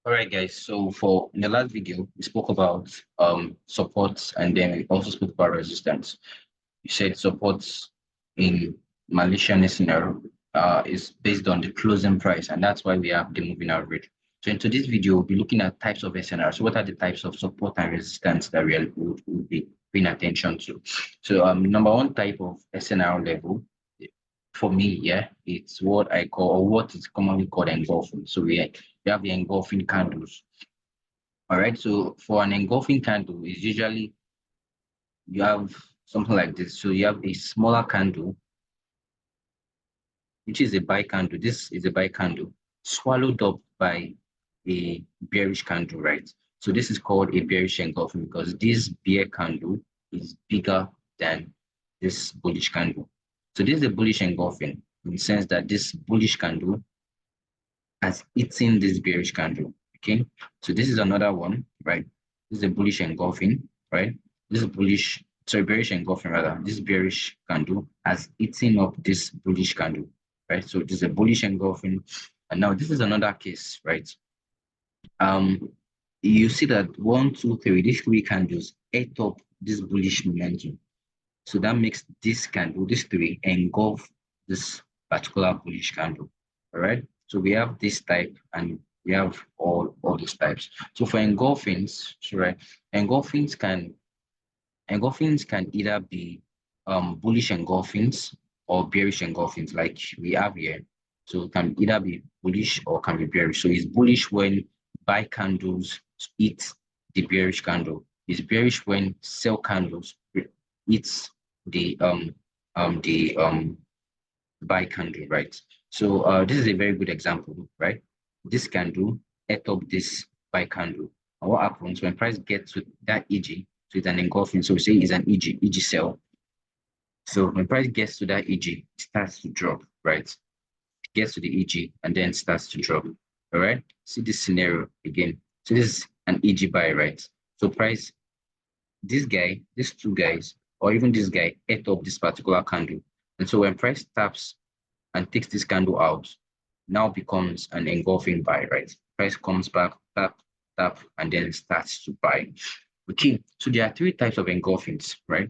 All right, guys. So for in the last video, we spoke about supports and then we also spoke about resistance. You said supports in Malaysian SNR is based on the closing price, and that's why we have the moving average. So into this video, we'll be looking at types of SNR. So what are the types of support and resistance that will be paying attention to? So number one type of SNR level for me, yeah, it's what I call or what is commonly called engulfing. So we have the engulfing candles. All right. So for an engulfing candle, is usually you have something like this. So you have a smaller candle, which is a buy candle. This is a buy candle swallowed up by a bearish candle, right? So this is called a bearish engulfing because this bear candle is bigger than this bullish candle. So this is a bullish engulfing in the sense that this bullish candle has eaten this bearish candle. Okay, so this is another one, right? This is a bullish engulfing, right? This is bullish, sorry, bearish engulfing rather. This bearish candle has eaten up this bullish candle, right? So this is a bullish engulfing, and now this is another case, right? You see that 1, 2, 3, these three candles ate up this bullish momentum. So that makes this candle, this three, engulf this particular bullish candle. All right. So we have this type and we have all these types. So for engulfings, right, engulfings can either be bullish engulfings or bearish engulfings, like we have here. So it can either be bullish or can be bearish. So it's bullish when buy candles eat the bearish candle. It's bearish when sell candles eats the buy candle, right? So this is a very good example, right? This candle ate up this buy candle. And what happens when price gets to that EG, so it's an engulfing, so we say it's an EG sell. So when price gets to that EG, it starts to drop, right? It gets to the EG and then starts to drop. All right. See this scenario again. So this is an EG buy, right? So price, this guy, these two guys, or even this guy ate up this particular candle. And so when price taps and takes this candle out, now becomes an engulfing buy, right? Price comes back, tap, tap, and then starts to buy. Okay, so there are three types of engulfings, right?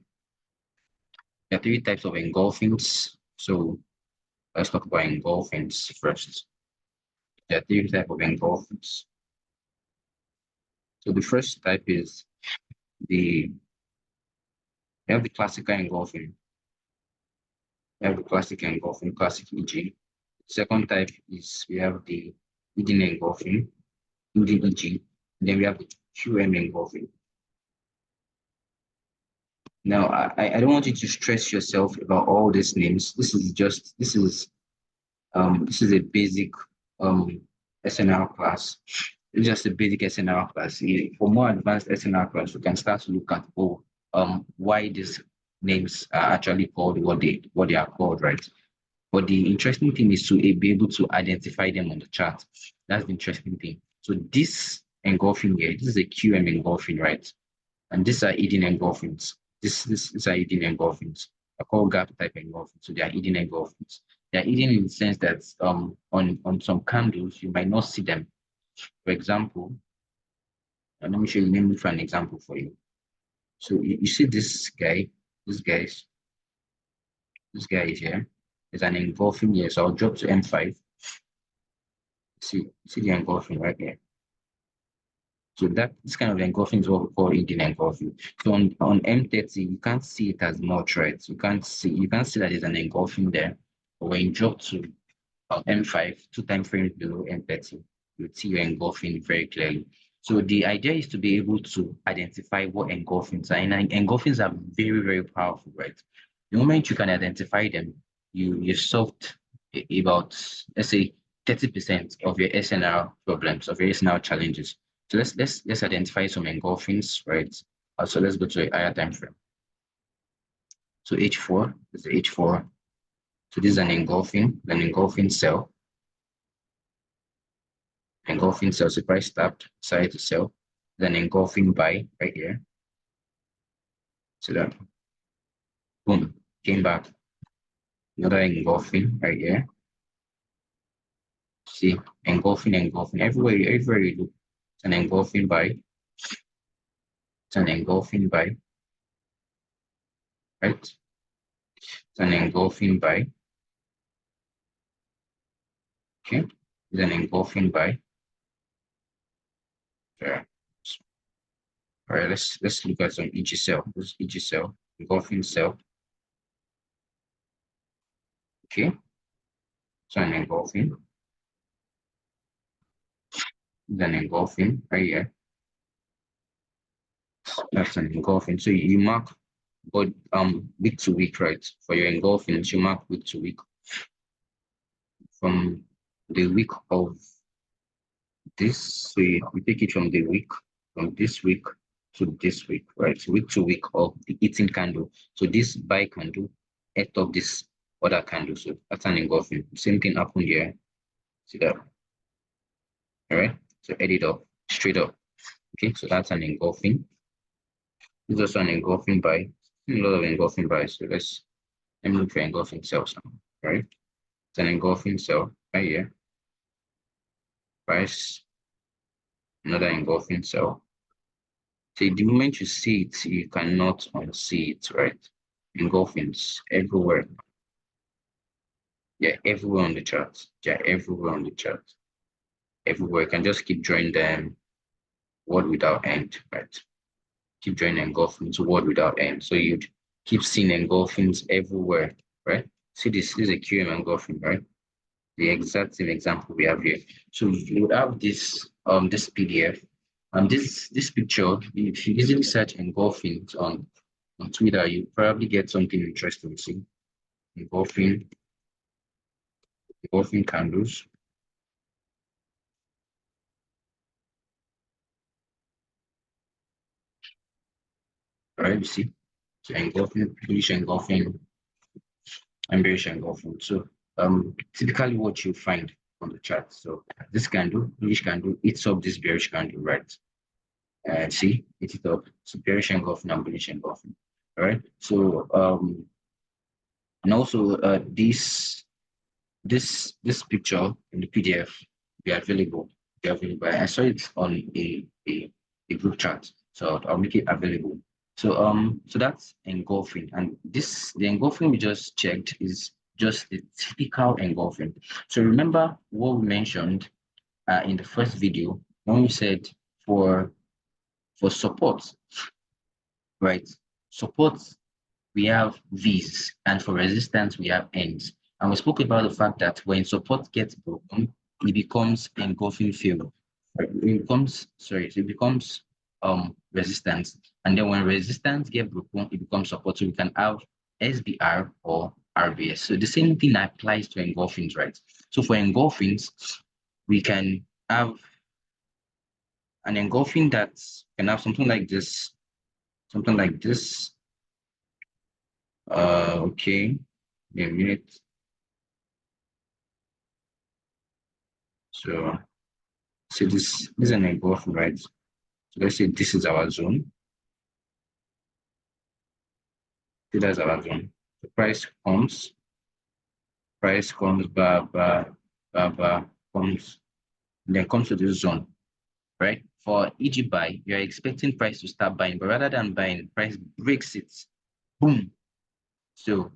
There are three types of engulfings. So let's talk about engulfings first. There are three types of engulfings. So the first type is we have the classical engulfing. We have the classic engulfing, classic EG. Second type is we have the hidden engulfing, hidden EG. And then we have the QM engulfing. Now, I don't want you to stress yourself about all these names. This is a basic SNR class. It's just a basic SNR class. For more advanced SNR class, we can start to look at why these names are actually called what they are called, right? But the interesting thing is to be able to identify them on the chart. That's the interesting thing. So this engulfing here, this is a QM engulfing, right? And these are hidden engulfings. These are hidden engulfings. I call gap type engulfings. So they are hidden engulfings. They are hidden in the sense that on some candles you might not see them. For example, let me show you. Let me for an example for you. So you see this guy, this guy is here. There's an engulfing here. So I'll drop to M5. See the engulfing right here. So this kind of engulfing is what we call hidden engulfing. So on M30, you can't see it as much, right? You can't see that there's an engulfing there. But when you drop to M5, 2 time frames below M30, you see your engulfing very clearly. So the idea is to be able to identify what engulfings are. And engulfings are very, very powerful, right? The moment you can identify them, you solved about, let's say, 30% of your SNR problems, of your SNR challenges. So let's identify some engulfings, right? So let's go to a higher time frame. So H4, this is H4. So this is an engulfing cell. Engulfing cell, so price tapped, decided to sell. Then engulfing buy right here. So that boom, came back. Another engulfing right here. See, engulfing everywhere you look. It's an engulfing by. It's an engulfing by, right? It's an engulfing by. Okay. It's an engulfing by. Yeah. All right, let's look at some EG cell. This EG cell, engulfing cell. Okay, so an engulfing, then engulfing right here. That's an engulfing. So you mark, but week to week, right? For your engulfing, you mark week to week from the week of this. So you take it from the week from this week to this week, right? So week to week of the eating candle. So this buy candle ate up this other candle. So that's an engulfing. Same thing happened here. See that? All right. So edit up straight up. Okay, so that's an engulfing. This is also an engulfing buy. A lot of engulfing buys. So let me look for engulfing cells now. All right. It's an engulfing cell right here. Price, another engulfing cell. So the moment you see it, you cannot unsee it, right? Engulfings everywhere. Yeah, everywhere on the chart. Yeah, everywhere on the chart. Everywhere. You can just keep drawing them word without end, right? Keep drawing engulfings word without end. So you'd keep seeing engulfings everywhere, right? See this is a QM engulfing, right? The exact same example we have here. So you would have this PDF. This picture, if you easily search engulfings on Twitter, you probably get something interesting. See, engulfing, engulfing candles. Right, you see. So engulfing, bullish engulfing, and bearish engulfing. So typically what you find on the chart. So this candle, bullish candle, eats up this bearish candle, right? And see, it's it up. So bearish engulfing and bullish engulfing. All right. So and also this picture in the PDF be available. Be available. I saw it on a group chat, so I'll make it available. So that's engulfing, and the engulfing we just checked is just the typical engulfing. So remember what we mentioned in the first video when we said for support, right? Support we have V's, and for resistance, we have N's. And we spoke about the fact that when support gets broken, it becomes engulfing field. It becomes, sorry, it becomes resistance. And then when resistance get broken, it becomes support. So we can have SBR or RBS. So the same thing applies to engulfings, right? So for engulfings, we can have an engulfing that can have something like this. Okay, a minute. So, this is an engulfing, right? So let's say this is our zone. So that's our zone. The price comes, comes, then comes to this zone, right? For EG buy, you're expecting price to start buying, but rather than buying, price breaks it. Boom. So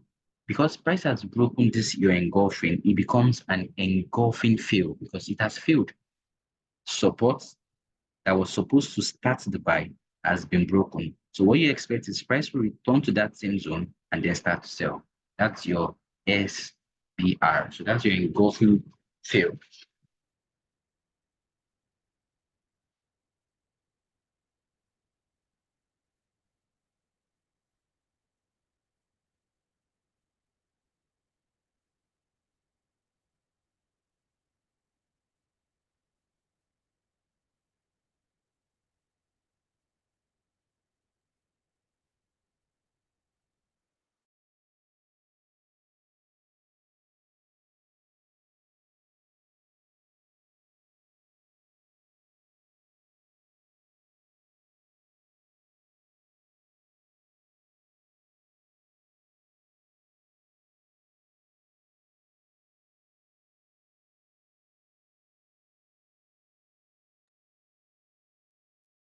because price has broken this you're engulfing, it becomes an engulfing fill because it has filled support that was supposed to start the buy has been broken. So what you expect is price will return to that same zone and then start to sell. That's your SBR. So that's your engulfing fill.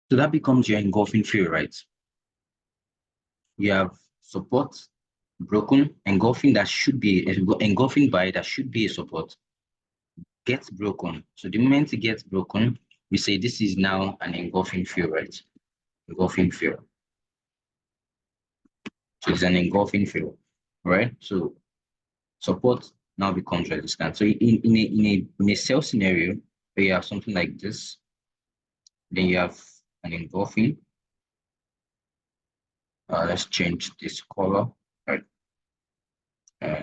So that becomes your engulfing field, right? You have support, broken, engulfing that should be engulfing by that should be a support, gets broken. So the moment it gets broken, we say this is now an engulfing field, right? Engulfing field. So it's an engulfing field, right? So support now becomes resistance. So in a cell scenario where you have something like this, then you have an engulfing. Let's change this color, right?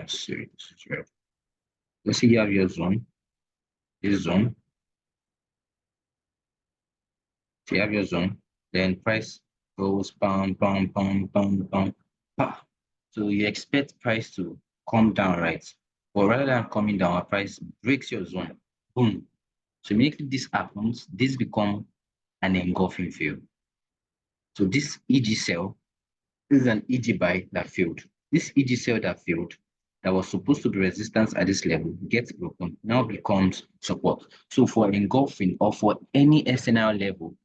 So let's say you have your zone, this zone. If you have your zone, then price goes bam, bam, bam, bam, bam, pa. So you expect price to come down, right? But rather than coming down, price breaks your zone. Boom. So immediately this happens, this become an engulfing field. So this EG cell, this is an EG buy that failed. This EG cell that failed, that was supposed to be resistance at this level, gets broken, now becomes support. So for engulfing or for any SNR level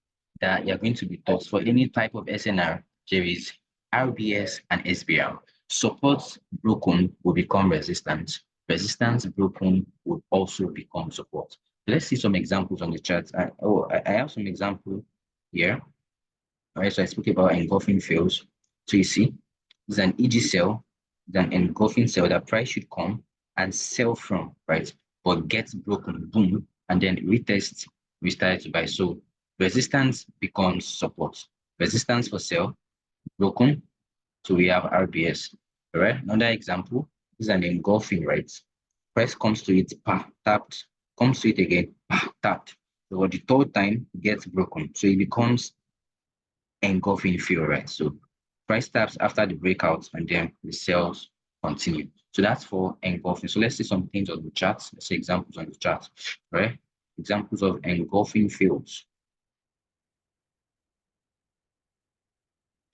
that you're going to be taught, for any type of SNR, there is RBS and SBR. Support broken will become resistance. Resistance broken would also become support. Let's see some examples on the chart. I have some example here. All right, so I spoke about engulfing fields. So you see, it's an EG cell, it's an engulfing cell that price should come and sell from, right? But gets broken, boom, and then retest, we start to buy. So resistance becomes support. Resistance for sell, broken. So we have RBS. All right, another example is an engulfing, right? Price comes to it, tapped, comes to it again, tapped. So the third time gets broken. So it becomes engulfing field, right? So price taps after the breakout and then the sales continue. So that's for engulfing. So let's see some things on the chart. Let's see examples on the chart, right? Examples of engulfing fields.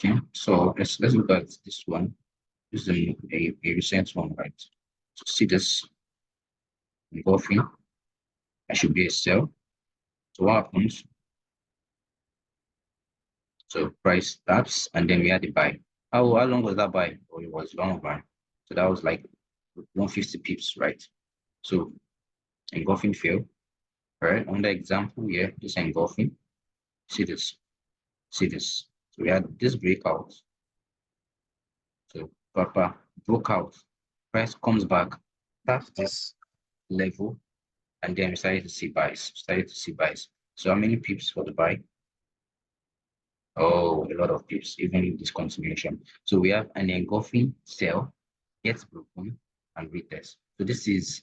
Okay, so let's look at this one. This is a recent one, right? So see this engulfing. That should be a sell. So what happens? So price taps and then we had the buy. How long was that buy? Oh, it was long buy. So that was like 150 pips, right? So engulfing field, right? On the example here, this engulfing, see this, see this. So we had this breakout. So Papa broke out, price comes back, that's this level, and then we started to see buys, So how many pips for the buy? Oh, a lot of pips, even in this continuation. So we have an engulfing sell, gets broken, and retest. So this is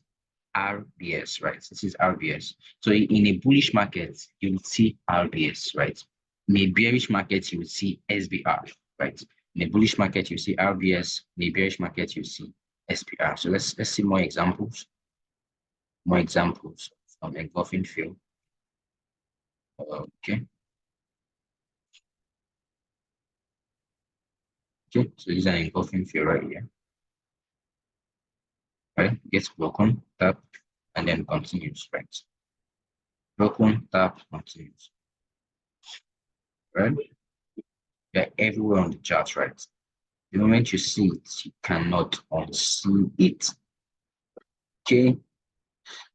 RBS, right? This is RBS. So in a bullish market, you will see RBS, right? In a bearish market, you will see SBR, right? In a bullish market, you see RBS. In a bearish market, you see SBR. So let's see more examples. More examples of engulfing field. Okay. Okay. So this is an engulfing field right here. Right? Gets broken, tap, and then continues, right? Broken, tap, continues. Right? They're everywhere on the chart, right? The moment you see it, you cannot unsee it. Okay,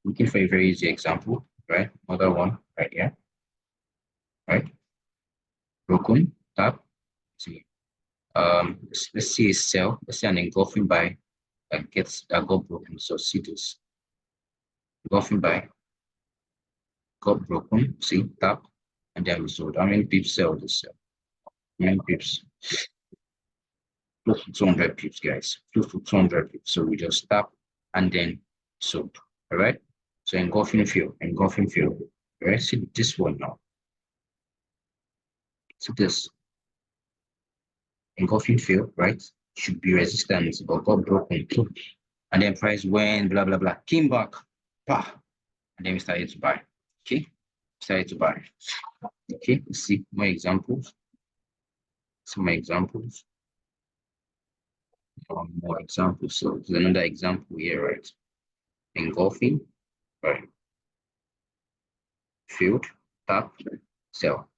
looking for a very easy example, right? Another one right here, right? Broken, tap, see. Let's see a sell, let's see an engulfing buy that got broken. So see this engulfing buy got broken, see tap, and then we sold. How many pips sell this sell? How many pips? Close to 200 pips, guys. Close to 200 pips. So we just tap and then sold. All right. So engulfing field, engulfing field. All right. See this one now. So this engulfing field, right? Should be resistance, but got broken too. And then price went, blah, blah, blah. Came back, bah, and then we started to buy. Okay. Started to buy. Okay. Let's see more examples. Some more examples. More examples. So there's another example here, right? Engulfing, right? Field, tap, sell.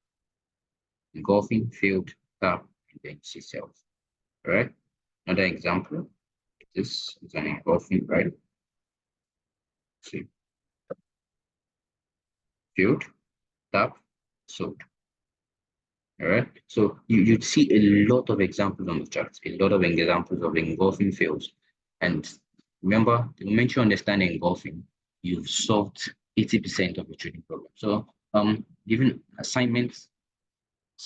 engulfing, failed, tap, and then C cells. All right. Another example. This is an engulfing, right? See, failed, tap, sold. All right. So you'd see a lot of examples on the chart, a lot of examples of engulfing fails. And remember, the moment you understand engulfing, you've solved 80% of the trading problem. So given assignment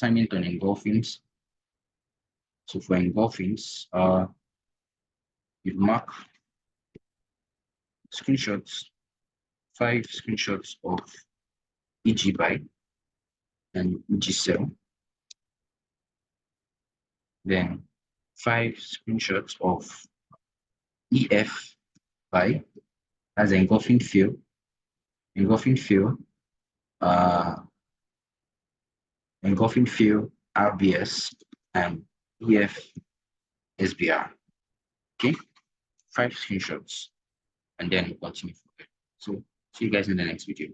on engulfings. So for engulfings, you mark screenshots, 5 screenshots of EG buy and EG sell, then 5 screenshots of EF buy as engulfing fill, uh, engulfing fill RBS and EF SBR. Okay, 5 screenshots, and then continue. So see you guys in the next video.